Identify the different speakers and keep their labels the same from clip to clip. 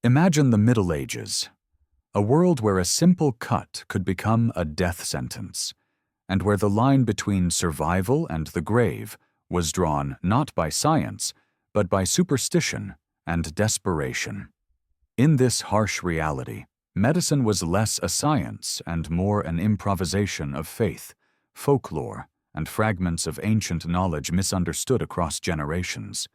Speaker 1: Imagine the Middle Ages, a world where a simple cut could become a death sentence, and where the line between survival and the grave was drawn not by science, but by superstition and desperation. In this harsh reality, medicine was less a science and more an improvisation of faith, folklore, and fragments of ancient knowledge misunderstood across generations.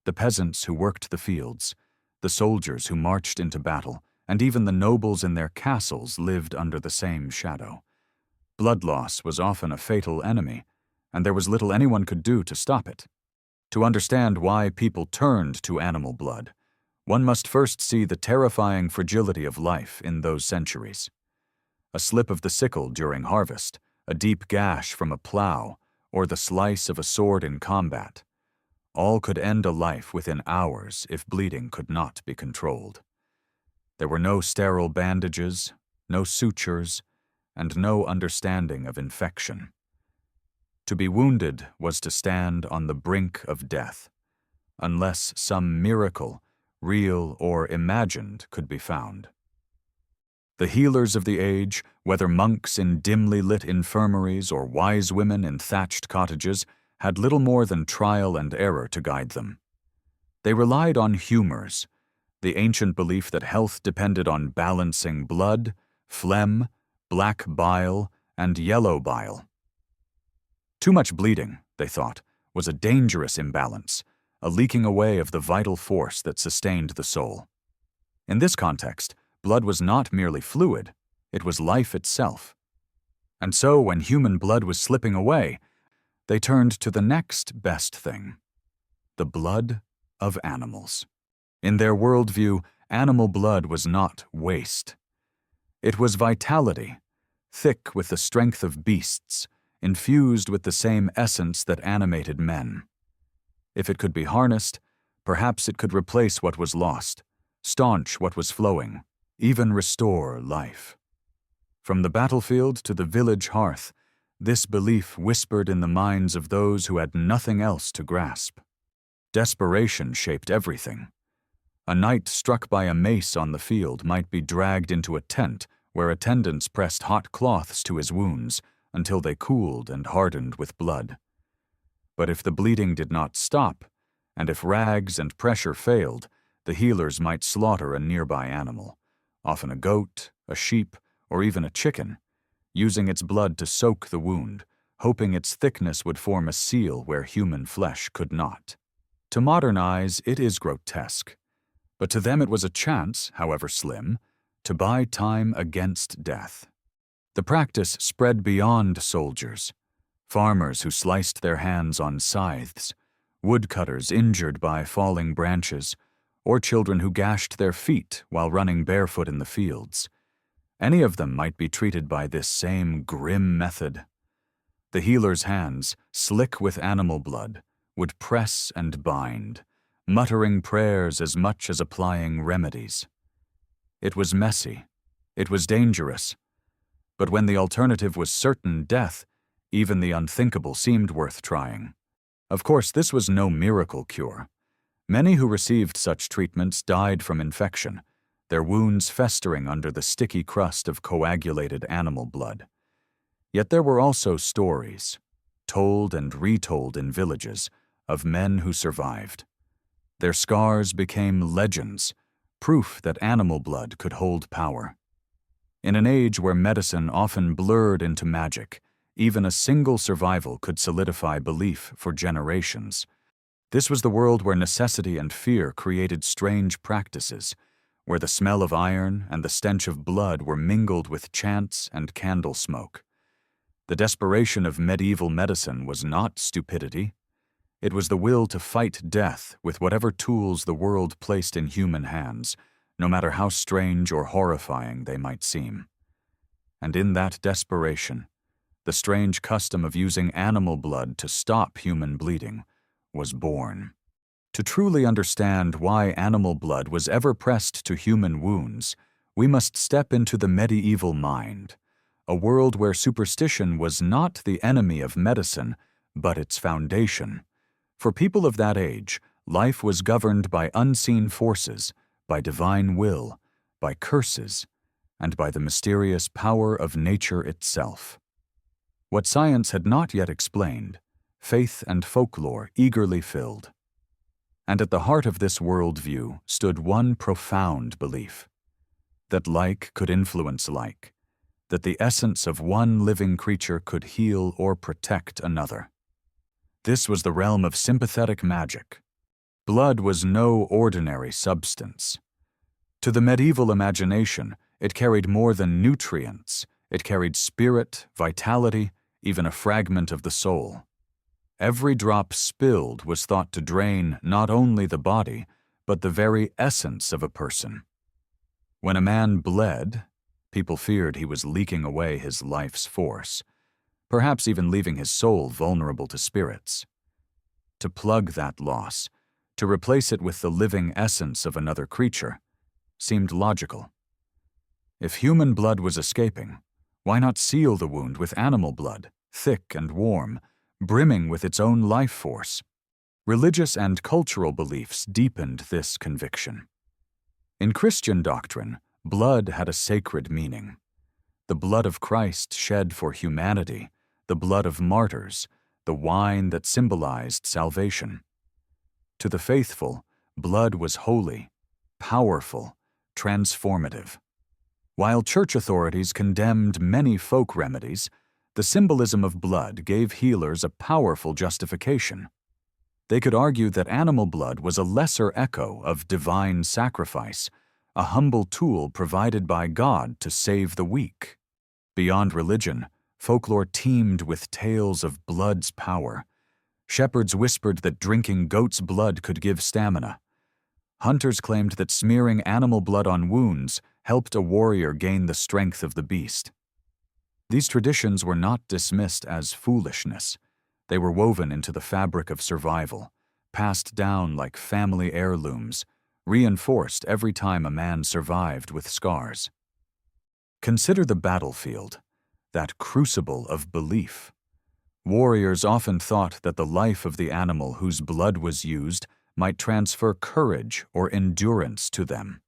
Speaker 1: The peasants who worked the fields, the soldiers who marched into battle, and even the nobles in their castles lived under the same shadow. Blood loss was often a fatal enemy, and there was little anyone could do to stop it. To understand why people turned to animal blood, one must first see the terrifying fragility of life in those centuries. A slip of the sickle during harvest, a deep gash from a plow, or the slice of a sword in combat, all could end a life within hours if bleeding could not be controlled. There were no sterile bandages, no sutures, and no understanding of infection. To be wounded was to stand on the brink of death, unless some miracle, real or imagined, could be found. The healers of the age, whether monks in dimly lit infirmaries or wise women in thatched cottages, had little more than trial and error to guide them. They relied on humors, the ancient belief that health depended on balancing blood, phlegm, black bile, and yellow bile. Too much bleeding, they thought, was a dangerous imbalance, a leaking away of the vital force that sustained the soul. In this context, blood was not merely fluid, it was life itself. And so, when human blood was slipping away, they turned to the next best thing: the blood of animals. In their worldview, animal blood was not waste. It was vitality, thick with the strength of beasts, infused with the same essence that animated men. If it could be harnessed, perhaps it could replace what was lost, staunch what was flowing, even restore life. From the battlefield to the village hearth, this belief whispered in the minds of those who had nothing else to grasp. Desperation shaped everything. A knight struck by a mace on the field might be dragged into a tent where attendants pressed hot cloths to his wounds until they cooled and hardened with blood. But if the bleeding did not stop, and if rags and pressure failed, the healers might slaughter a nearby animal, often a goat, a sheep, or even a chicken, using its blood to soak the wound, hoping its thickness would form a seal where human flesh could not. To modern eyes, it is grotesque, but to them it was a chance, however slim, to buy time against death. The practice spread beyond soldiers: farmers who sliced their hands on scythes, woodcutters injured by falling branches, or children who gashed their feet while running barefoot in the fields. Any of them might be treated by this same grim method. The healer's hands, slick with animal blood, would press and bind, muttering prayers as much as applying remedies. It was messy, it was dangerous, but when the alternative was certain death, even the unthinkable seemed worth trying. Of course, this was no miracle cure. Many who received such treatments died from infection, their wounds festering under the sticky crust of coagulated animal blood. Yet there were also stories, told and retold in villages, of men who survived. Their scars became legends, proof that animal blood could hold power. In an age where medicine often blurred into magic, even a single survival could solidify belief for generations. This was the world where necessity and fear created strange practices, where the smell of iron and the stench of blood were mingled with chants and candle smoke. The desperation of medieval medicine was not stupidity. It was the will to fight death with whatever tools the world placed in human hands, no matter how strange or horrifying they might seem. And in that desperation, the strange custom of using animal blood to stop human bleeding was born. To truly understand why animal blood was ever pressed to human wounds, we must step into the medieval mind, a world where superstition was not the enemy of medicine, but its foundation. For people of that age, life was governed by unseen forces, by divine will, by curses, and by the mysterious power of nature itself. What science had not yet explained, faith and folklore eagerly filled. And at the heart of this worldview stood one profound belief: that like could influence like, that the essence of one living creature could heal or protect another. This was the realm of sympathetic magic. Blood was no ordinary substance. To the medieval imagination, it carried more than nutrients. It carried spirit, vitality, even a fragment of the soul. Every drop spilled was thought to drain not only the body, but the very essence of a person. When a man bled, people feared he was leaking away his life's force, perhaps even leaving his soul vulnerable to spirits. To plug that loss, to replace it with the living essence of another creature, seemed logical. If human blood was escaping, why not seal the wound with animal blood, thick and warm, brimming with its own life force? Religious and cultural beliefs deepened this conviction. In Christian doctrine, blood had a sacred meaning. The blood of Christ shed for humanity, the blood of martyrs, the wine that symbolized salvation. To the faithful, blood was holy, powerful, transformative. While church authorities condemned many folk remedies, the symbolism of blood gave healers a powerful justification. They could argue that animal blood was a lesser echo of divine sacrifice, a humble tool provided by God to save the weak. Beyond religion, folklore teemed with tales of blood's power. Shepherds whispered that drinking goat's blood could give stamina. Hunters claimed that smearing animal blood on wounds helped a warrior gain the strength of the beast. These traditions were not dismissed as foolishness. They were woven into the fabric of survival, passed down like family heirlooms, reinforced every time a man survived with scars. Consider the battlefield, that crucible of belief. Warriors often thought that the life of the animal whose blood was used might transfer courage or endurance to them.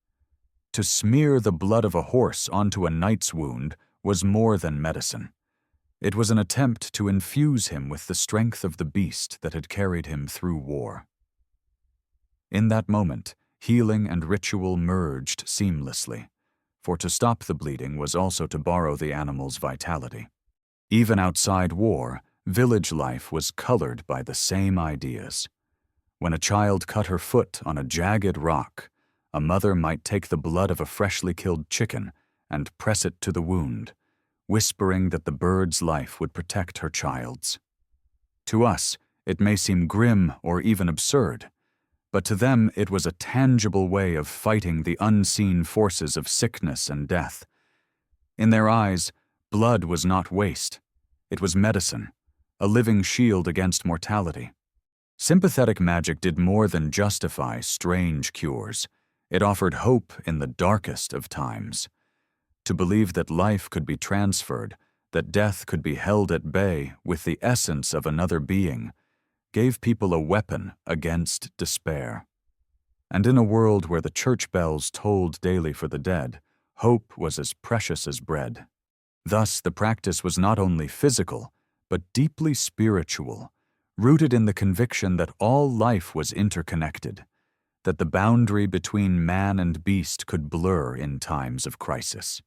Speaker 1: To smear the blood of a horse onto a knight's wound was more than medicine. It was an attempt to infuse him with the strength of the beast that had carried him through war. In that moment, healing and ritual merged seamlessly, for to stop the bleeding was also to borrow the animal's vitality. Even outside war, village life was colored by the same ideas. When a child cut her foot on a jagged rock, a mother might take the blood of a freshly killed chicken and press it to the wound, whispering that the bird's life would protect her child's. To us, it may seem grim or even absurd, but to them it was a tangible way of fighting the unseen forces of sickness and death. In their eyes, blood was not waste. It was medicine, a living shield against mortality. Sympathetic magic did more than justify strange cures. It offered hope in the darkest of times. To believe that life could be transferred, that death could be held at bay with the essence of another being, gave people a weapon against despair. And in a world where the church bells tolled daily for the dead, hope was as precious as bread. Thus, the practice was not only physical, but deeply spiritual, rooted in the conviction that all life was interconnected, that the boundary between man and beast could blur in times of crisis.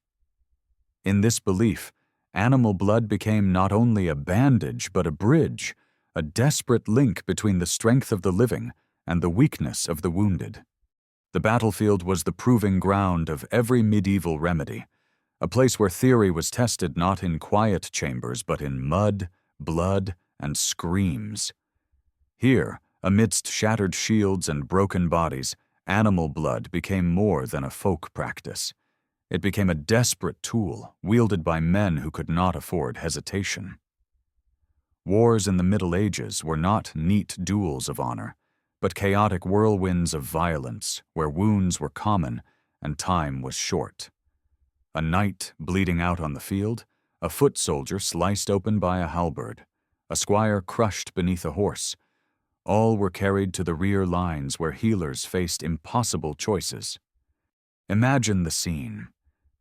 Speaker 1: In this belief, animal blood became not only a bandage but a bridge, a desperate link between the strength of the living and the weakness of the wounded. The battlefield was the proving ground of every medieval remedy, a place where theory was tested not in quiet chambers but in mud, blood, and screams. Here, amidst shattered shields and broken bodies, animal blood became more than a folk practice. It became a desperate tool wielded by men who could not afford hesitation. Wars in the Middle Ages were not neat duels of honor, but chaotic whirlwinds of violence where wounds were common and time was short. A knight bleeding out on the field, a foot soldier sliced open by a halberd, a squire crushed beneath a horse. All were carried to the rear lines where healers faced impossible choices. Imagine the scene.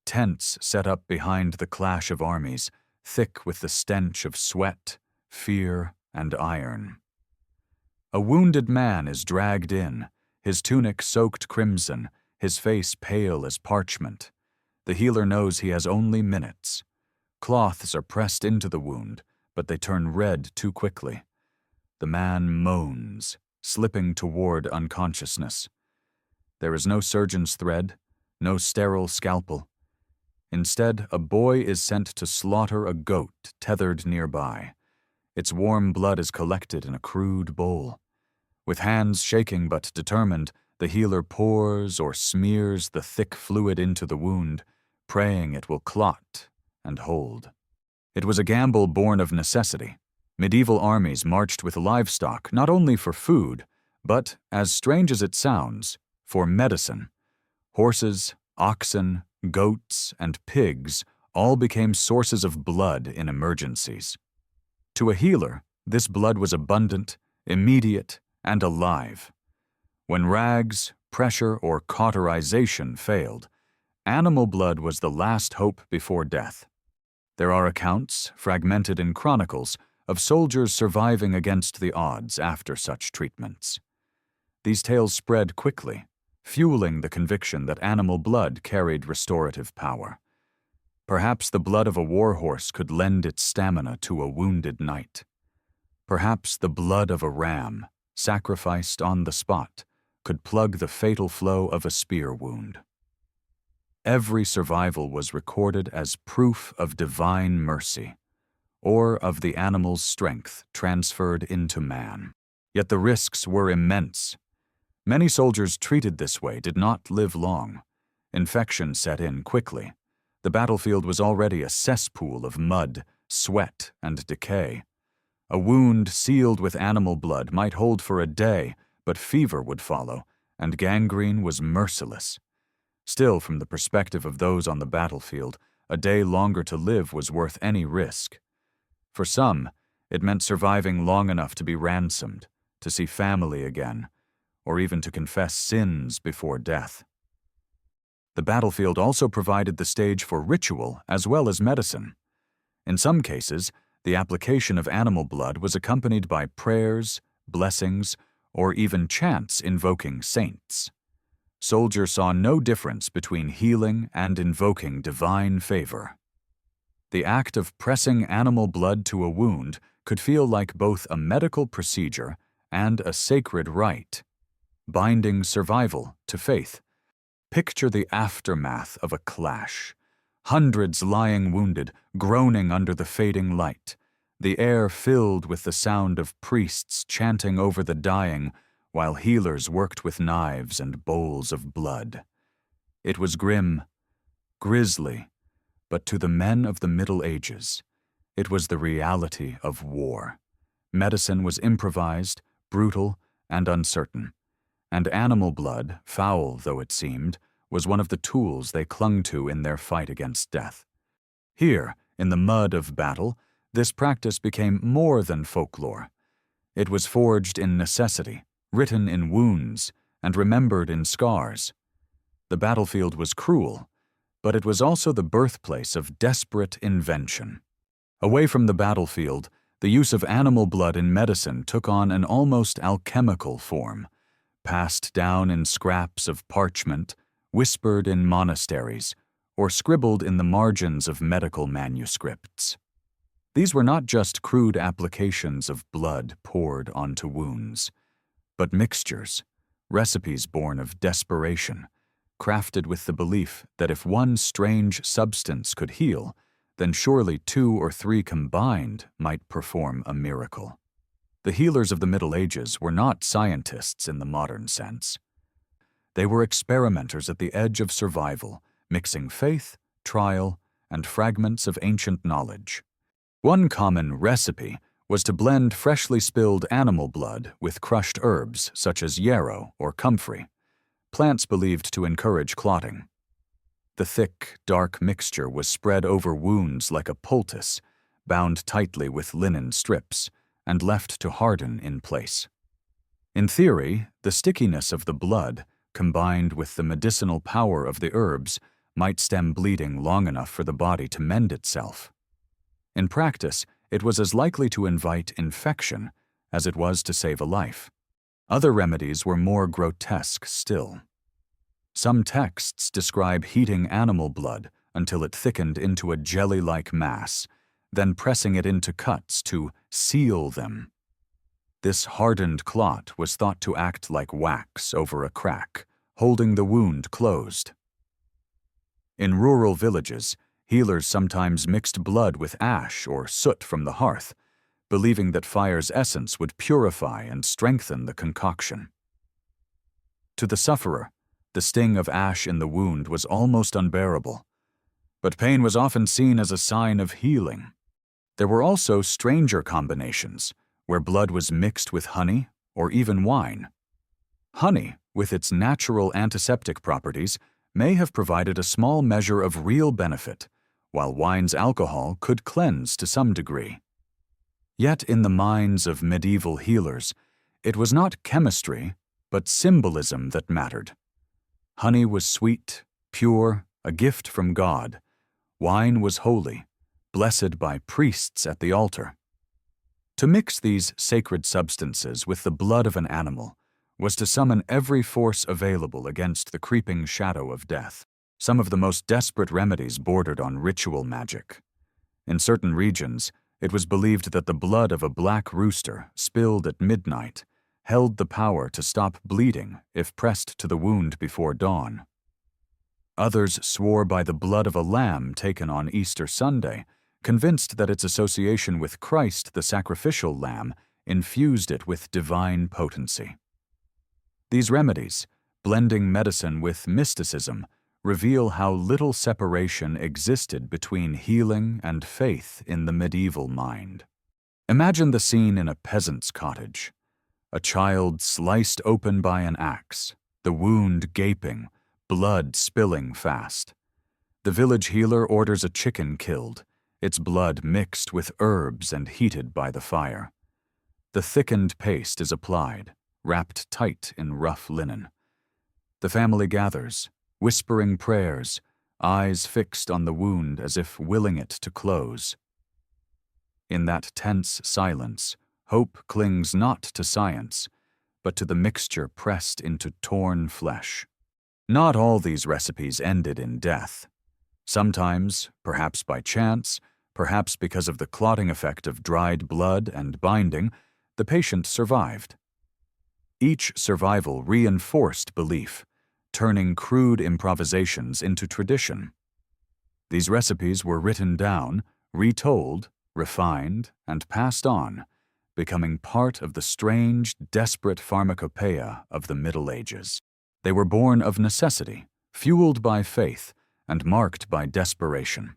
Speaker 1: Tents set up behind the clash of armies, thick with the stench of sweat, fear, and iron. A wounded man is dragged in, his tunic soaked crimson, his face pale as parchment. The healer knows he has only minutes. Cloths are pressed into the wound, but they turn red too quickly. The man moans, slipping toward unconsciousness. There is no surgeon's thread, no sterile scalpel. Instead, a boy is sent to slaughter a goat tethered nearby. Its warm blood is collected in a crude bowl. With hands shaking but determined, the healer pours or smears the thick fluid into the wound, praying it will clot and hold. It was a gamble born of necessity. Medieval armies marched with livestock not only for food, but, as strange as it sounds, for medicine. Horses, oxen, goats, and pigs all became sources of blood in emergencies. To a healer, this blood was abundant, immediate, and alive. When rags, pressure, or cauterization failed, animal blood was the last hope before death. There are accounts, fragmented in chronicles, of soldiers surviving against the odds after such treatments. These tales spread quickly, fueling the conviction that animal blood carried restorative power. Perhaps the blood of a war horse could lend its stamina to a wounded knight. Perhaps the blood of a ram, sacrificed on the spot, could plug the fatal flow of a spear wound. Every survival was recorded as proof of divine mercy, or of the animal's strength transferred into man. Yet the risks were immense. Many soldiers treated this way did not live long. Infection set in quickly. The battlefield was already a cesspool of mud, sweat, and decay. A wound sealed with animal blood might hold for a day, but fever would follow, and gangrene was merciless. Still, from the perspective of those on the battlefield, a day longer to live was worth any risk. For some, it meant surviving long enough to be ransomed, to see family again, or even to confess sins before death. The battlefield also provided the stage for ritual as well as medicine. In some cases, the application of animal blood was accompanied by prayers, blessings, or even chants invoking saints. Soldiers saw no difference between healing and invoking divine favor. The act of pressing animal blood to a wound could feel like both a medical procedure and a sacred rite, binding survival to faith. Picture the aftermath of a clash. Hundreds lying wounded, groaning under the fading light, the air filled with the sound of priests chanting over the dying, while healers worked with knives and bowls of blood. It was grim, grisly, but to the men of the Middle Ages, it was the reality of war. Medicine was improvised, brutal, and uncertain, and animal blood, foul though it seemed, was one of the tools they clung to in their fight against death. Here, in the mud of battle, this practice became more than folklore. It was forged in necessity, written in wounds, and remembered in scars. The battlefield was cruel, but it was also the birthplace of desperate invention. Away from the battlefield, the use of animal blood in medicine took on an almost alchemical form, passed down in scraps of parchment, whispered in monasteries, or scribbled in the margins of medical manuscripts. These were not just crude applications of blood poured onto wounds, but mixtures, recipes born of desperation, crafted with the belief that if one strange substance could heal, then surely 2 or 3 combined might perform a miracle. The healers of the Middle Ages were not scientists in the modern sense. They were experimenters at the edge of survival, mixing faith, trial, and fragments of ancient knowledge. One common recipe was to blend freshly spilled animal blood with crushed herbs such as yarrow or comfrey, plants believed to encourage clotting. The thick, dark mixture was spread over wounds like a poultice, bound tightly with linen strips, and left to harden in place. In theory, the stickiness of the blood, combined with the medicinal power of the herbs, might stem bleeding long enough for the body to mend itself. In practice, it was as likely to invite infection as it was to save a life. Other remedies were more grotesque still. Some texts describe heating animal blood until it thickened into a jelly-like mass, then pressing it into cuts to seal them. This hardened clot was thought to act like wax over a crack, holding the wound closed. In rural villages, healers sometimes mixed blood with ash or soot from the hearth, believing that fire's essence would purify and strengthen the concoction. To the sufferer, the sting of ash in the wound was almost unbearable, but pain was often seen as a sign of healing. There were also stranger combinations, where blood was mixed with honey or even wine. Honey, with its natural antiseptic properties, may have provided a small measure of real benefit, while wine's alcohol could cleanse to some degree. Yet in the minds of medieval healers, it was not chemistry, but symbolism that mattered. Honey was sweet, pure, a gift from God. Wine was holy, blessed by priests at the altar. To mix these sacred substances with the blood of an animal was to summon every force available against the creeping shadow of death. Some of the most desperate remedies bordered on ritual magic. In certain regions, it was believed that the blood of a black rooster, spilled at midnight, held the power to stop bleeding if pressed to the wound before dawn. Others swore by the blood of a lamb taken on Easter Sunday, convinced that its association with Christ, the sacrificial lamb, infused it with divine potency. These remedies, blending medicine with mysticism, reveal how little separation existed between healing and faith in the medieval mind. Imagine the scene in a peasant's cottage. A child sliced open by an axe, the wound gaping, blood spilling fast. The village healer orders a chicken killed, its blood mixed with herbs and heated by the fire. The thickened paste is applied, wrapped tight in rough linen. The family gathers, whispering prayers, eyes fixed on the wound as if willing it to close. In that tense silence, hope clings not to science, but to the mixture pressed into torn flesh. Not all these recipes ended in death. Sometimes, perhaps by chance, perhaps because of the clotting effect of dried blood and binding, the patient survived. Each survival reinforced belief, turning crude improvisations into tradition. These recipes were written down, retold, refined, and passed on, becoming part of the strange, desperate pharmacopoeia of the Middle Ages. They were born of necessity, fueled by faith, and marked by desperation.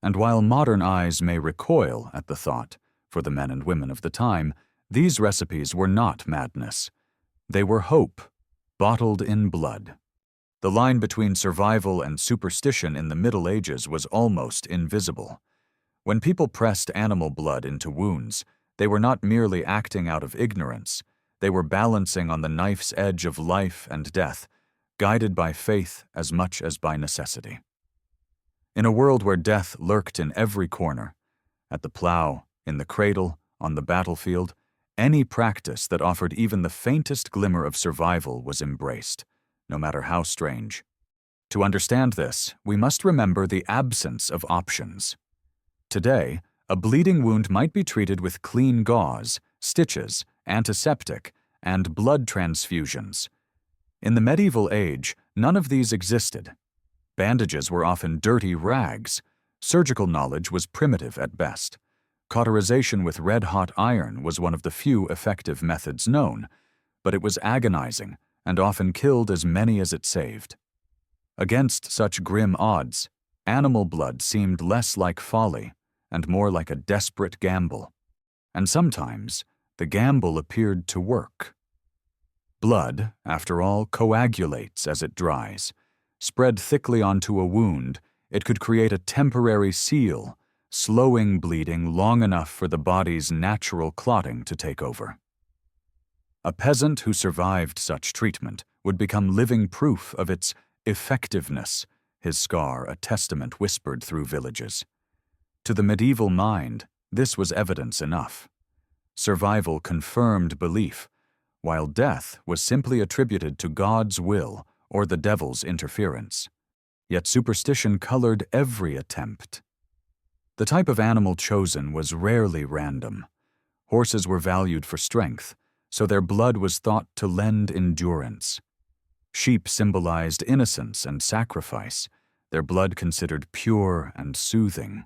Speaker 1: And while modern eyes may recoil at the thought, for the men and women of the time, these recipes were not madness. They were hope, bottled in blood. The line between survival and superstition in the Middle Ages was almost invisible. When people pressed animal blood into wounds, they were not merely acting out of ignorance. They were balancing on the knife's edge of life and death, guided by faith as much as by necessity. In a world where death lurked in every corner, at the plow, in the cradle, on the battlefield, any practice that offered even the faintest glimmer of survival was embraced, no matter how strange. To understand this, we must remember the absence of options. Today, a bleeding wound might be treated with clean gauze, stitches, antiseptic, and blood transfusions. In the medieval age, none of these existed. Bandages were often dirty rags. Surgical knowledge was primitive at best. Cauterization with red-hot iron was one of the few effective methods known, but it was agonizing and often killed as many as it saved. Against such grim odds, animal blood seemed less like folly and more like a desperate gamble. And sometimes, the gamble appeared to work. Blood, after all, coagulates as it dries. Spread thickly onto a wound, it could create a temporary seal, slowing bleeding long enough for the body's natural clotting to take over. A peasant who survived such treatment would become living proof of its effectiveness, his scar a testament whispered through villages. To the medieval mind, this was evidence enough. Survival confirmed belief, while death was simply attributed to God's will or the devil's interference. Yet superstition colored every attempt. The type of animal chosen was rarely random. Horses were valued for strength, so their blood was thought to lend endurance. Sheep symbolized innocence and sacrifice, their blood considered pure and soothing.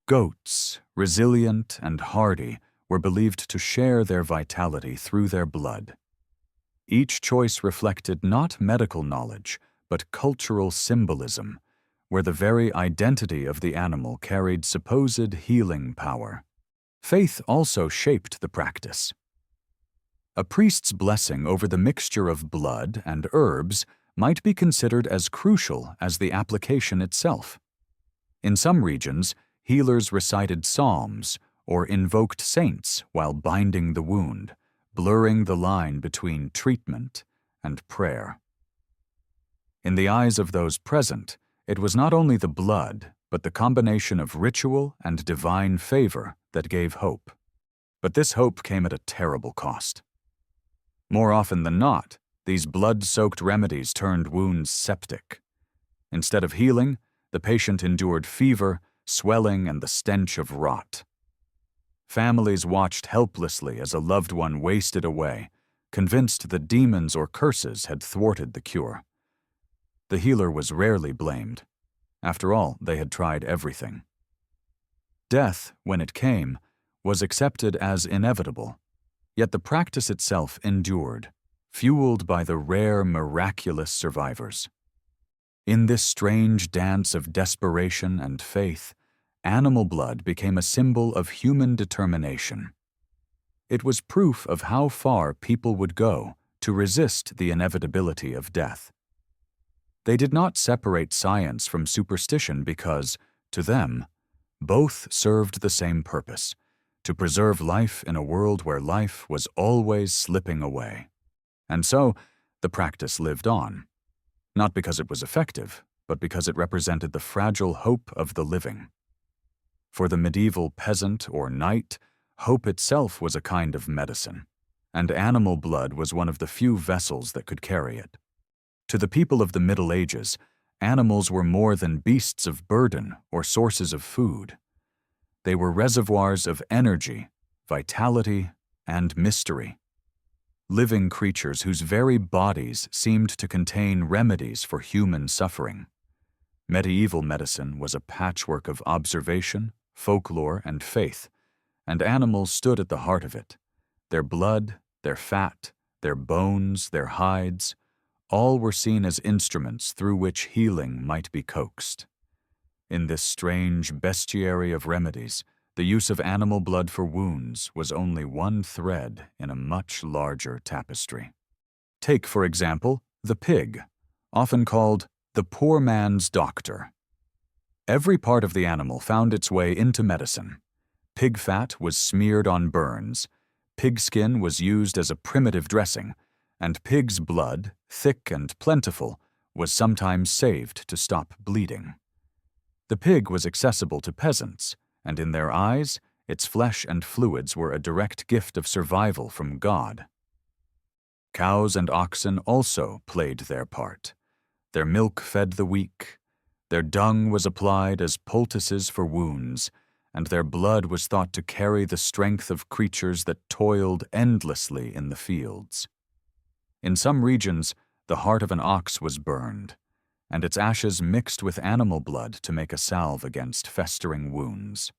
Speaker 1: Goats, resilient and hardy, were believed to share their vitality through their blood. Each choice reflected not medical knowledge, but cultural symbolism, where the very identity of the animal carried supposed healing power. Faith also shaped the practice. A priest's blessing over the mixture of blood and herbs might be considered as crucial as the application itself. In some regions, healers recited psalms or invoked saints while binding the wound, blurring the line between treatment and prayer. In the eyes of those present, it was not only the blood, but the combination of ritual and divine favor that gave hope. But this hope came at a terrible cost. More often than not, these blood-soaked remedies turned wounds septic. Instead of healing, the patient endured fever, swelling, and the stench of rot. Families watched helplessly as a loved one wasted away, convinced that demons or curses had thwarted the cure. The healer was rarely blamed. After all, they had tried everything. Death, when it came, was accepted as inevitable, yet the practice itself endured, fueled by the rare, miraculous survivors. In this strange dance of desperation and faith, animal blood became a symbol of human determination. It was proof of how far people would go to resist the inevitability of death. They did not separate science from superstition because, to them, both served the same purpose: to preserve life in a world where life was always slipping away. And so, the practice lived on, not because it was effective, but because it represented the fragile hope of the living. For the medieval peasant or knight, hope itself was a kind of medicine, and animal blood was one of the few vessels that could carry it. To the people of the Middle Ages, animals were more than beasts of burden or sources of food. They were reservoirs of energy, vitality, and mystery. Living creatures whose very bodies seemed to contain remedies for human suffering. Medieval medicine was a patchwork of observation, folklore, and faith, and animals stood at the heart of it. Their blood, their fat, their bones, their hides, all were seen as instruments through which healing might be coaxed. In this strange bestiary of remedies, the use of animal blood for wounds was only one thread in a much larger tapestry. Take, for example, the pig, often called the poor man's doctor. Every part of the animal found its way into medicine. Pig fat was smeared on burns, pig skin was used as a primitive dressing, and pig's blood, thick and plentiful, was sometimes saved to stop bleeding. The pig was accessible to peasants, and in their eyes, its flesh and fluids were a direct gift of survival from God. Cows and oxen also played their part. Their milk fed the weak, their dung was applied as poultices for wounds, and their blood was thought to carry the strength of creatures that toiled endlessly in the fields. In some regions, the heart of an ox was burned, and its ashes mixed with animal blood to make a salve against festering wounds.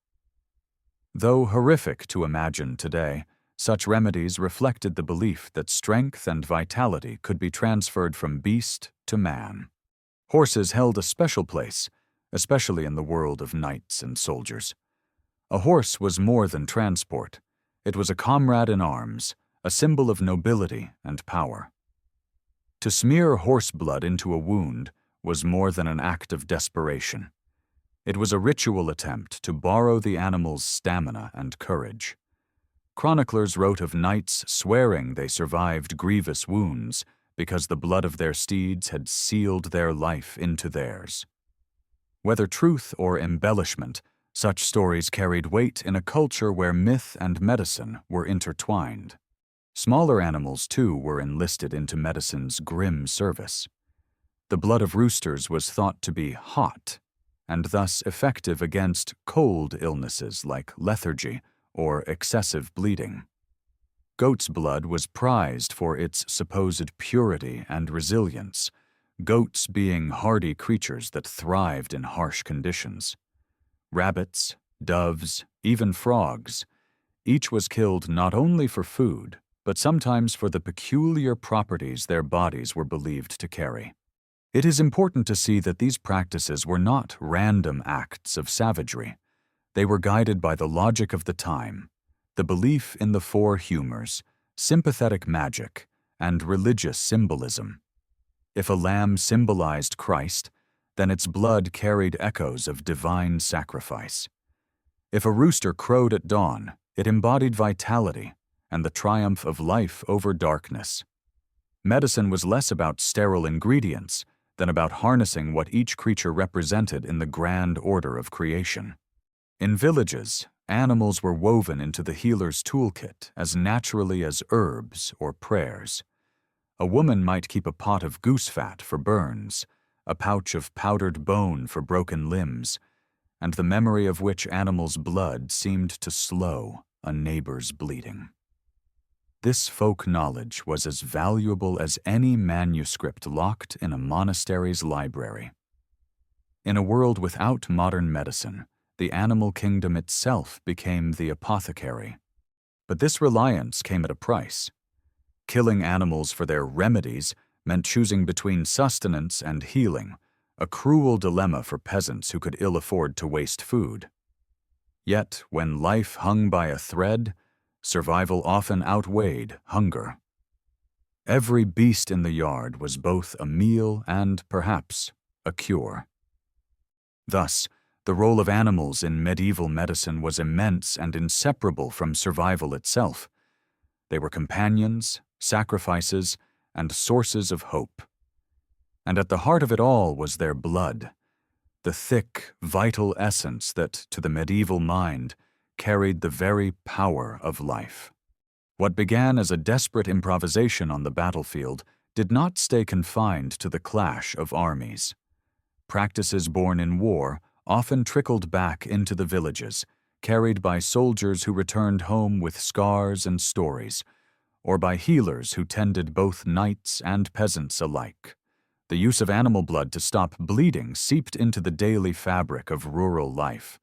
Speaker 1: Though horrific to imagine today, such remedies reflected the belief that strength and vitality could be transferred from beast to man. Horses held a special place, especially in the world of knights and soldiers. A horse was more than transport. It was a comrade in arms, a symbol of nobility and power. To smear horse blood into a wound was more than an act of desperation. It was a ritual attempt to borrow the animal's stamina and courage. Chroniclers wrote of knights swearing they survived grievous wounds because the blood of their steeds had sealed their life into theirs. Whether truth or embellishment, such stories carried weight in a culture where myth and medicine were intertwined. Smaller animals, too, were enlisted into medicine's grim service. The blood of roosters was thought to be hot, and thus effective against cold illnesses like lethargy or excessive bleeding. Goat's blood was prized for its supposed purity and resilience, goats being hardy creatures that thrived in harsh conditions. Rabbits, doves, even frogs, each was killed not only for food, but sometimes for the peculiar properties their bodies were believed to carry. It is important to see that these practices were not random acts of savagery. They were guided by the logic of the time, the belief in the four humors, sympathetic magic, and religious symbolism. If a lamb symbolized Christ, then its blood carried echoes of divine sacrifice. If a rooster crowed at dawn, it embodied vitality and the triumph of life over darkness. Medicine was less about sterile ingredients than about harnessing what each creature represented in the grand order of creation. In villages, animals were woven into the healer's toolkit as naturally as herbs or prayers. A woman might keep a pot of goose fat for burns, a pouch of powdered bone for broken limbs, and the memory of which animal's blood seemed to slow a neighbor's bleeding. This folk knowledge was as valuable as any manuscript locked in a monastery's library. In a world without modern medicine, the animal kingdom itself became the apothecary. But this reliance came at a price. Killing animals for their remedies meant choosing between sustenance and healing, a cruel dilemma for peasants who could ill afford to waste food. Yet, when life hung by a thread, survival often outweighed hunger. Every beast in the yard was both a meal and, perhaps, a cure. Thus, the role of animals in medieval medicine was immense and inseparable from survival itself. They were companions, sacrifices, and sources of hope. And at the heart of it all was their blood, the thick, vital essence that, to the medieval mind, carried the very power of life. What began as a desperate improvisation on the battlefield did not stay confined to the clash of armies. Practices born in war often trickled back into the villages, carried by soldiers who returned home with scars and stories, or by healers who tended both knights and peasants alike. The use of animal blood to stop bleeding seeped into the daily fabric of rural life,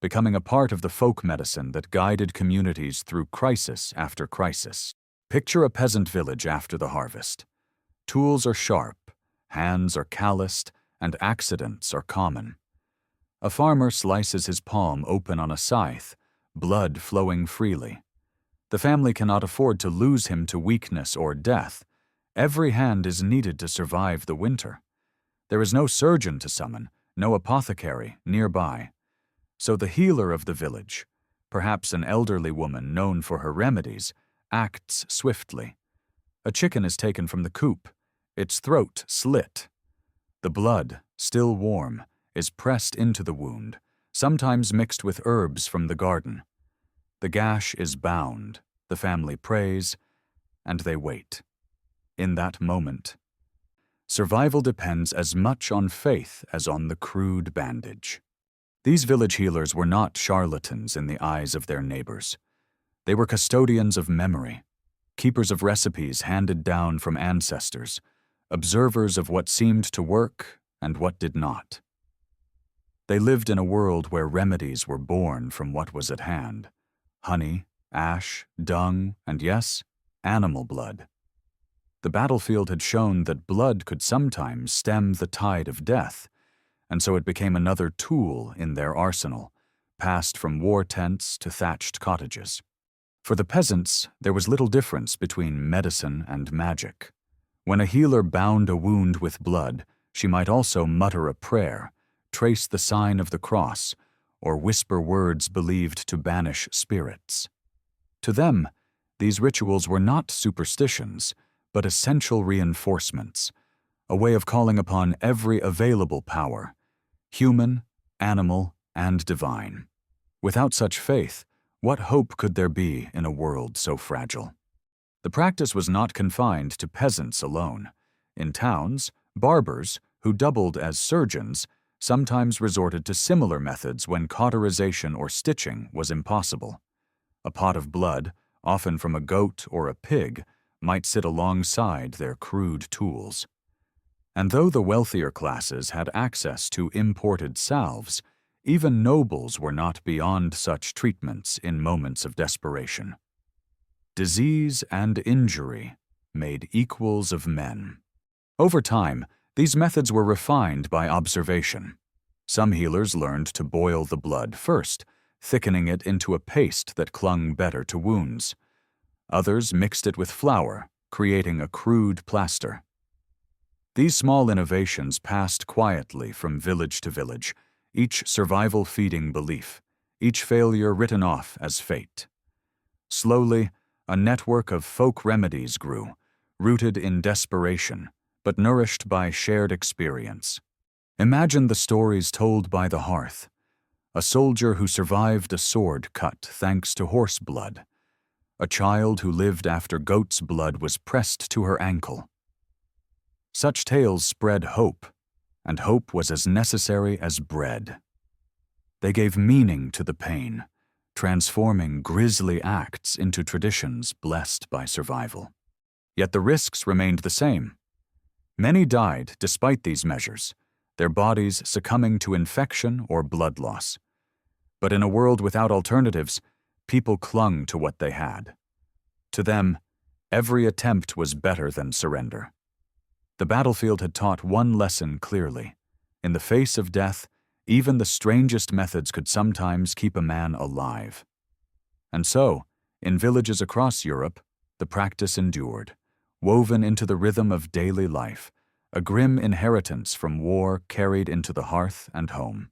Speaker 1: becoming a part of the folk medicine that guided communities through crisis after crisis. Picture a peasant village after the harvest. Tools are sharp, hands are calloused, and accidents are common. A farmer slices his palm open on a scythe, blood flowing freely. The family cannot afford to lose him to weakness or death. Every hand is needed to survive the winter. There is no surgeon to summon, no apothecary nearby. So the healer of the village, perhaps an elderly woman known for her remedies, acts swiftly. A chicken is taken from the coop, its throat slit. The blood, still warm, is pressed into the wound, sometimes mixed with herbs from the garden. The gash is bound, the family prays, and they wait. In that moment, survival depends as much on faith as on the crude bandage. These village healers were not charlatans in the eyes of their neighbors. They were custodians of memory, keepers of recipes handed down from ancestors, observers of what seemed to work and what did not. They lived in a world where remedies were born from what was at hand: honey, ash, dung, and yes, animal blood. The battlefield had shown that blood could sometimes stem the tide of death, and so it became another tool in their arsenal, passed from war tents to thatched cottages. For the peasants, there was little difference between medicine and magic. When a healer bound a wound with blood, she might also mutter a prayer, trace the sign of the cross, or whisper words believed to banish spirits. To them, these rituals were not superstitions, but essential reinforcements, a way of calling upon every available power, human, animal, and divine. Without such faith, what hope could there be in a world so fragile? The practice was not confined to peasants alone. In towns, barbers, who doubled as surgeons, sometimes resorted to similar methods when cauterization or stitching was impossible. A pot of blood, often from a goat or a pig, might sit alongside their crude tools. And though the wealthier classes had access to imported salves, even nobles were not beyond such treatments in moments of desperation. Disease and injury made equals of men. Over time, these methods were refined by observation. Some healers learned to boil the blood first, thickening it into a paste that clung better to wounds. Others mixed it with flour, creating a crude plaster. These small innovations passed quietly from village to village, each survival feeding belief, each failure written off as fate. Slowly, a network of folk remedies grew, rooted in desperation, but nourished by shared experience. Imagine the stories told by the hearth. A soldier who survived a sword cut thanks to horse blood. A child who lived after goat's blood was pressed to her ankle. Such tales spread hope, and hope was as necessary as bread. They gave meaning to the pain, transforming grisly acts into traditions blessed by survival. Yet the risks remained the same. Many died despite these measures, their bodies succumbing to infection or blood loss. But in a world without alternatives, people clung to what they had. To them, every attempt was better than surrender. The battlefield had taught one lesson clearly. In the face of death, even the strangest methods could sometimes keep a man alive. And so, in villages across Europe, the practice endured, woven into the rhythm of daily life, a grim inheritance from war carried into the hearth and home.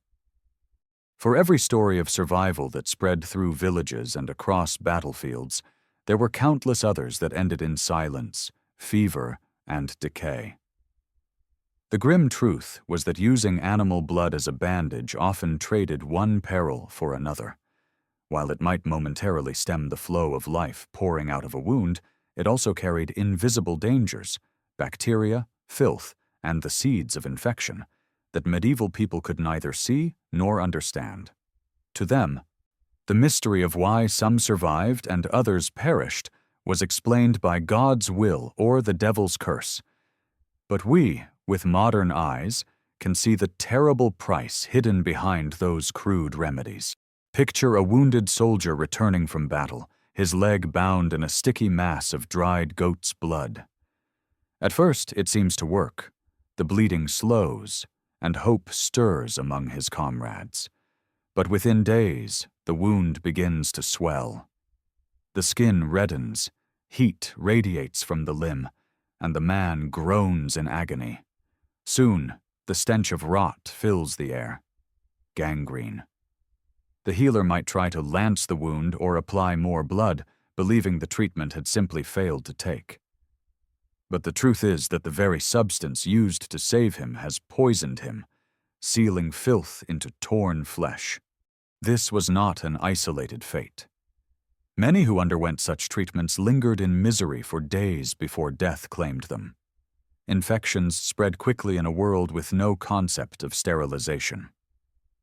Speaker 1: For every story of survival that spread through villages and across battlefields, there were countless others that ended in silence, fever, and decay. The grim truth was that using animal blood as a bandage often traded one peril for another. While it might momentarily stem the flow of life pouring out of a wound, it also carried invisible dangers, bacteria, filth, and the seeds of infection that medieval people could neither see nor understand. To them, the mystery of why some survived and others perished was explained by God's will or the devil's curse. But we, with modern eyes, can see the terrible price hidden behind those crude remedies. Picture a wounded soldier returning from battle, his leg bound in a sticky mass of dried goat's blood. At first, it seems to work. The bleeding slows, and hope stirs among his comrades. But within days, the wound begins to swell. The skin reddens, heat radiates from the limb, and the man groans in agony. Soon, the stench of rot fills the air. Gangrene. The healer might try to lance the wound or apply more blood, believing the treatment had simply failed to take. But the truth is that the very substance used to save him has poisoned him, sealing filth into torn flesh. This was not an isolated fate. Many who underwent such treatments lingered in misery for days before death claimed them. Infections spread quickly in a world with no concept of sterilization.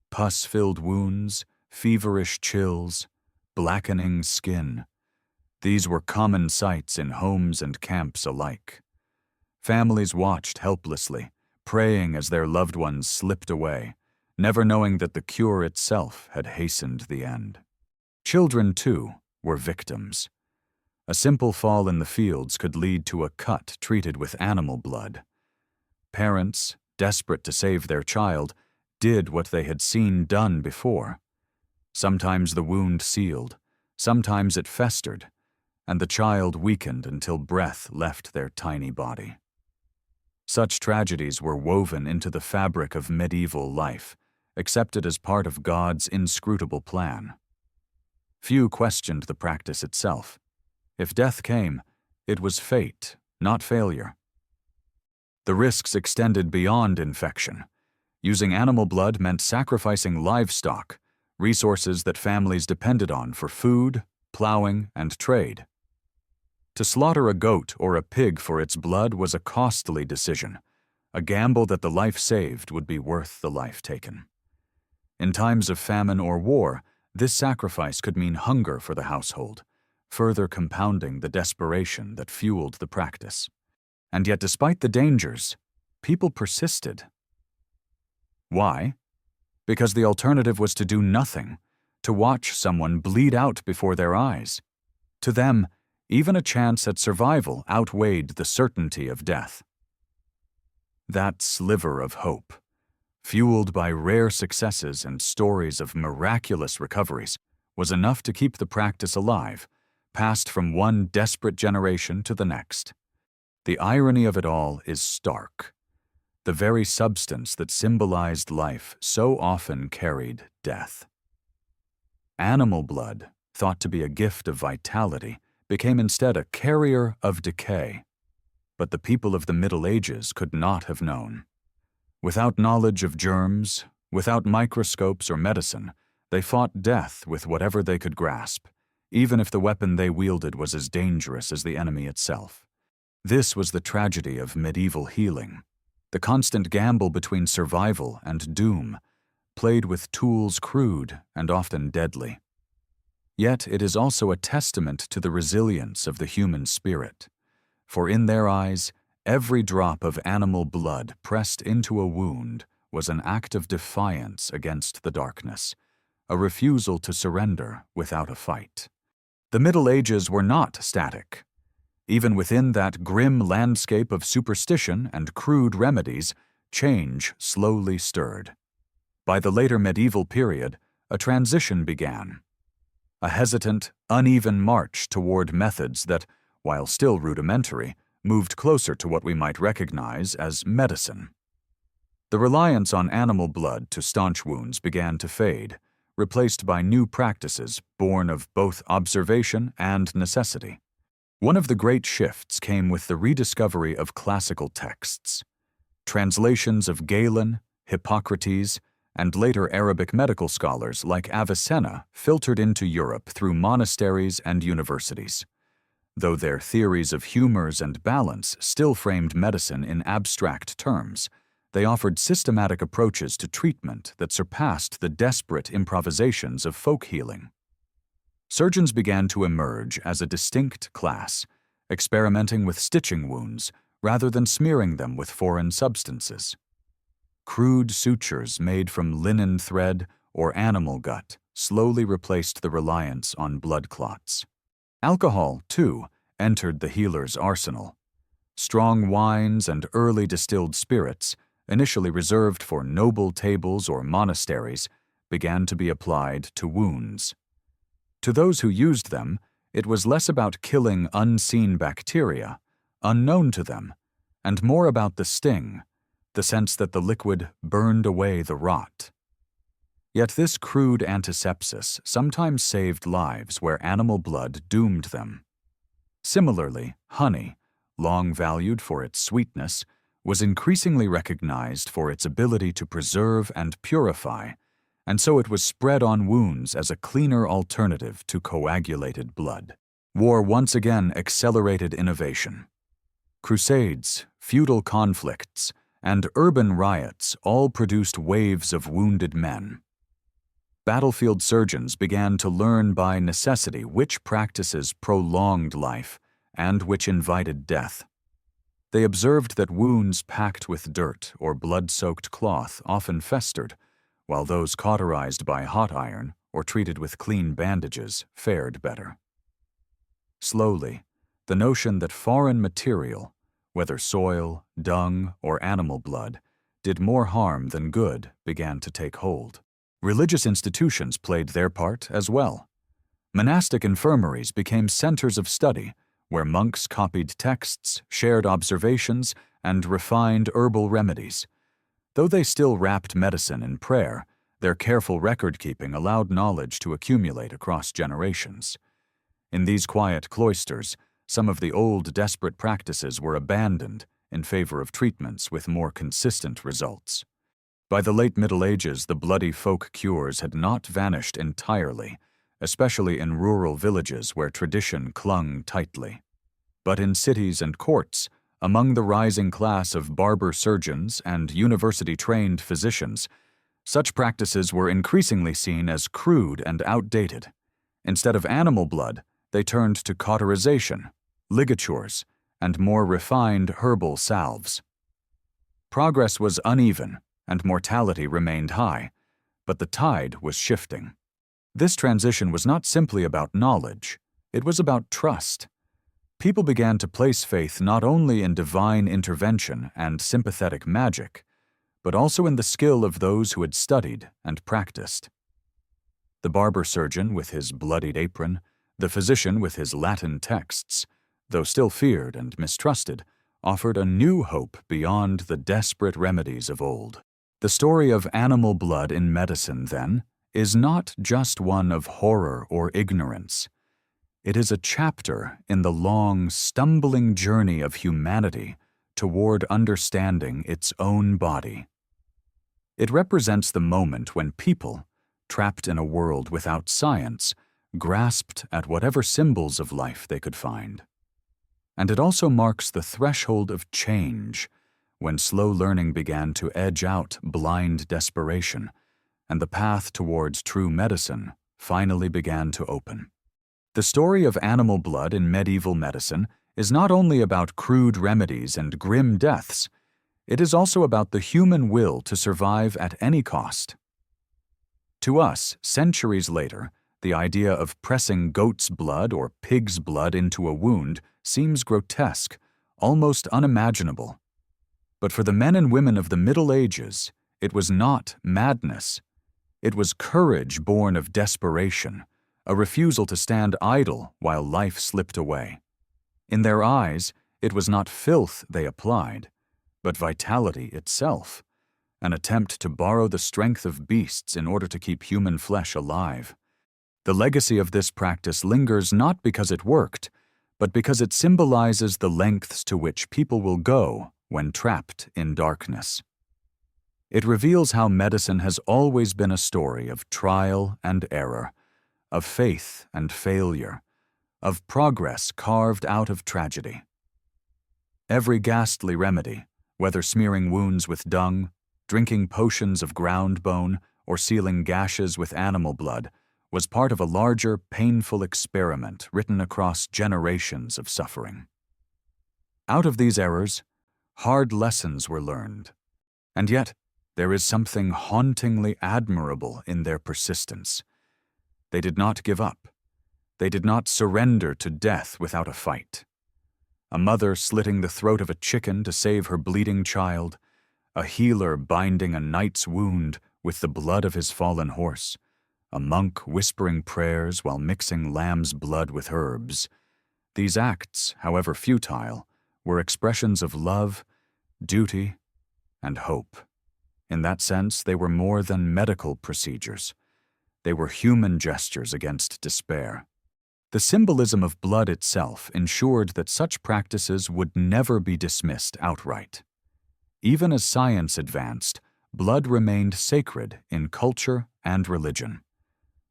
Speaker 1: Pus-filled wounds, feverish chills, blackening skin. These were common sights in homes and camps alike. Families watched helplessly, praying as their loved ones slipped away, never knowing that the cure itself had hastened the end. Children, too, were victims. A simple fall in the fields could lead to a cut treated with animal blood. Parents, desperate to save their child, did what they had seen done before. Sometimes the wound sealed, sometimes it festered, and the child weakened until breath left their tiny body. Such tragedies were woven into the fabric of medieval life, accepted as part of God's inscrutable plan. Few questioned the practice itself. If death came, it was fate, not failure. The risks extended beyond infection. Using animal blood meant sacrificing livestock, resources that families depended on for food, plowing, and trade. To slaughter a goat or a pig for its blood was a costly decision, a gamble that the life saved would be worth the life taken. In times of famine or war, this sacrifice could mean hunger for the household, further compounding the desperation that fueled the practice. And yet, despite the dangers, people persisted. Why? Because the alternative was to do nothing, to watch someone bleed out before their eyes. To them, even a chance at survival outweighed the certainty of death. That sliver of hope, fueled by rare successes and stories of miraculous recoveries, was enough to keep the practice alive, passed from one desperate generation to the next. The irony of it all is stark. The very substance that symbolized life so often carried death. Animal blood, thought to be a gift of vitality, became instead a carrier of decay. But the people of the Middle Ages could not have known. Without knowledge of germs, without microscopes or medicine, they fought death with whatever they could grasp, even if the weapon they wielded was as dangerous as the enemy itself. This was the tragedy of medieval healing. The constant gamble between survival and doom, played with tools crude and often deadly. Yet it is also a testament to the resilience of the human spirit, for in their eyes, every drop of animal blood pressed into a wound was an act of defiance against the darkness, a refusal to surrender without a fight. The Middle Ages were not static. Even within that grim landscape of superstition and crude remedies, change slowly stirred. By the later medieval period, a transition began. A hesitant, uneven march toward methods that, while still rudimentary, moved closer to what we might recognize as medicine. The reliance on animal blood to staunch wounds began to fade, replaced by new practices born of both observation and necessity. One of the great shifts came with the rediscovery of classical texts. Translations of Galen, Hippocrates, and later Arabic medical scholars like Avicenna filtered into Europe through monasteries and universities. Though their theories of humors and balance still framed medicine in abstract terms, they offered systematic approaches to treatment that surpassed the desperate improvisations of folk healing. Surgeons began to emerge as a distinct class, experimenting with stitching wounds rather than smearing them with foreign substances. Crude sutures made from linen thread or animal gut slowly replaced the reliance on blood clots. Alcohol, too, entered the healer's arsenal. Strong wines and early distilled spirits, initially reserved for noble tables or monasteries, began to be applied to wounds. To those who used them, it was less about killing unseen bacteria, unknown to them, and more about the sting, the sense that the liquid burned away the rot. Yet this crude antisepsis sometimes saved lives where animal blood doomed them. Similarly, honey, long valued for its sweetness, was increasingly recognized for its ability to preserve and purify, and so it was spread on wounds as a cleaner alternative to coagulated blood. War once again accelerated innovation. Crusades, feudal conflicts, and urban riots all produced waves of wounded men. Battlefield surgeons began to learn by necessity which practices prolonged life and which invited death. They observed that wounds packed with dirt or blood-soaked cloth often festered, while those cauterized by hot iron or treated with clean bandages fared better. Slowly, the notion that foreign material, whether soil, dung, or animal blood, did more harm than good began to take hold. Religious institutions played their part as well. Monastic infirmaries became centers of study, where monks copied texts, shared observations, and refined herbal remedies. Though they still wrapped medicine in prayer, their careful record-keeping allowed knowledge to accumulate across generations. In these quiet cloisters, some of the old desperate practices were abandoned in favor of treatments with more consistent results. By the late Middle Ages, the bloody folk cures had not vanished entirely, especially in rural villages where tradition clung tightly. But in cities and courts, among the rising class of barber surgeons and university-trained physicians, such practices were increasingly seen as crude and outdated. Instead of animal blood, they turned to cauterization, ligatures, and more refined herbal salves. Progress was uneven, and mortality remained high, but the tide was shifting. This transition was not simply about knowledge, it was about trust. People began to place faith not only in divine intervention and sympathetic magic, but also in the skill of those who had studied and practiced. The barber surgeon with his bloodied apron, the physician with his Latin texts, though still feared and mistrusted, offered a new hope beyond the desperate remedies of old. The story of animal blood in medicine, then, is not just one of horror or ignorance. It is a chapter in the long, stumbling journey of humanity toward understanding its own body. It represents the moment when people, trapped in a world without science, grasped at whatever symbols of life they could find. And it also marks the threshold of change, when slow learning began to edge out blind desperation, and the path towards true medicine finally began to open. The story of animal blood in medieval medicine is not only about crude remedies and grim deaths, it is also about the human will to survive at any cost. To us, centuries later, the idea of pressing goat's blood or pig's blood into a wound seems grotesque, almost unimaginable. But for the men and women of the Middle Ages, it was not madness. It was courage born of desperation, a refusal to stand idle while life slipped away. In their eyes, it was not filth they applied, but vitality itself, an attempt to borrow the strength of beasts in order to keep human flesh alive. The legacy of this practice lingers not because it worked, but because it symbolizes the lengths to which people will go when trapped in darkness. It reveals how medicine has always been a story of trial and error, of faith and failure, of progress carved out of tragedy. Every ghastly remedy, whether smearing wounds with dung, drinking potions of ground bone, or sealing gashes with animal blood, was part of a larger, painful experiment written across generations of suffering. Out of these errors, hard lessons were learned, and yet there is something hauntingly admirable in their persistence. They did not give up. They did not surrender to death without a fight. A mother slitting the throat of a chicken to save her bleeding child, a healer binding a knight's wound with the blood of his fallen horse, a monk whispering prayers while mixing lamb's blood with herbs. These acts, however futile, were expressions of love, duty, and hope. In that sense, they were more than medical procedures. They were human gestures against despair. The symbolism of blood itself ensured that such practices would never be dismissed outright. Even as science advanced, blood remained sacred in culture and religion.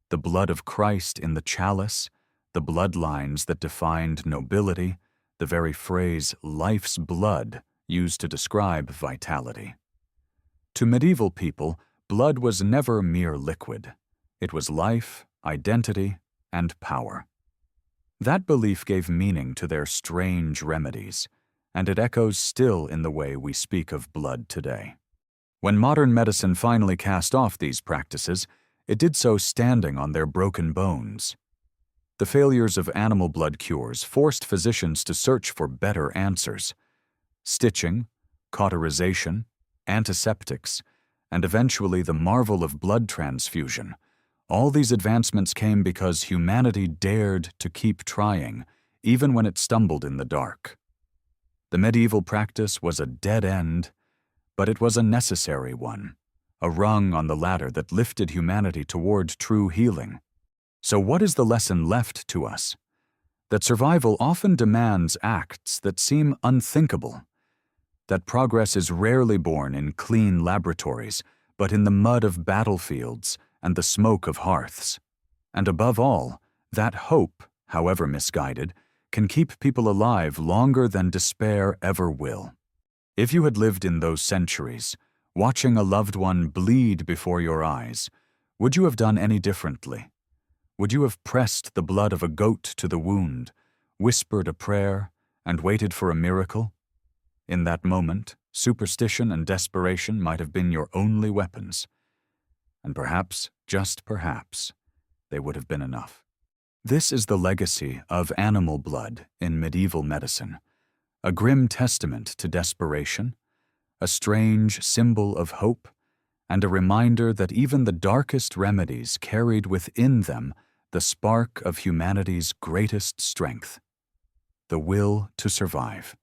Speaker 1: The blood of Christ in the chalice, the bloodlines that defined nobility, the very phrase "life's blood" used to describe vitality. To medieval people, blood was never mere liquid. It was life, identity, and power. That belief gave meaning to their strange remedies, and it echoes still in the way we speak of blood today. When modern medicine finally cast off these practices, it did so standing on their broken bones. The failures of animal blood cures forced physicians to search for better answers. Stitching, cauterization, antiseptics, and eventually the marvel of blood transfusion. All these advancements came because humanity dared to keep trying, even when it stumbled in the dark. The medieval practice was a dead end, but it was a necessary one, a rung on the ladder that lifted humanity toward true healing. So what is the lesson left to us? that survival often demands acts that seem unthinkable, that progress is rarely born in clean laboratories, but in the mud of battlefields and the smoke of hearths. And above all, that hope, however misguided, can keep people alive longer than despair ever will. If you had lived in those centuries, watching a loved one bleed before your eyes, would you have done any differently? Would you have pressed the blood of a goat to the wound, whispered a prayer, and waited for a miracle? In that moment, superstition and desperation might have been your only weapons. And perhaps, just perhaps, they would have been enough. This is the legacy of animal blood in medieval medicine, a grim testament to desperation, a strange symbol of hope, and a reminder that even the darkest remedies carried within them the spark of humanity's greatest strength, the will to survive.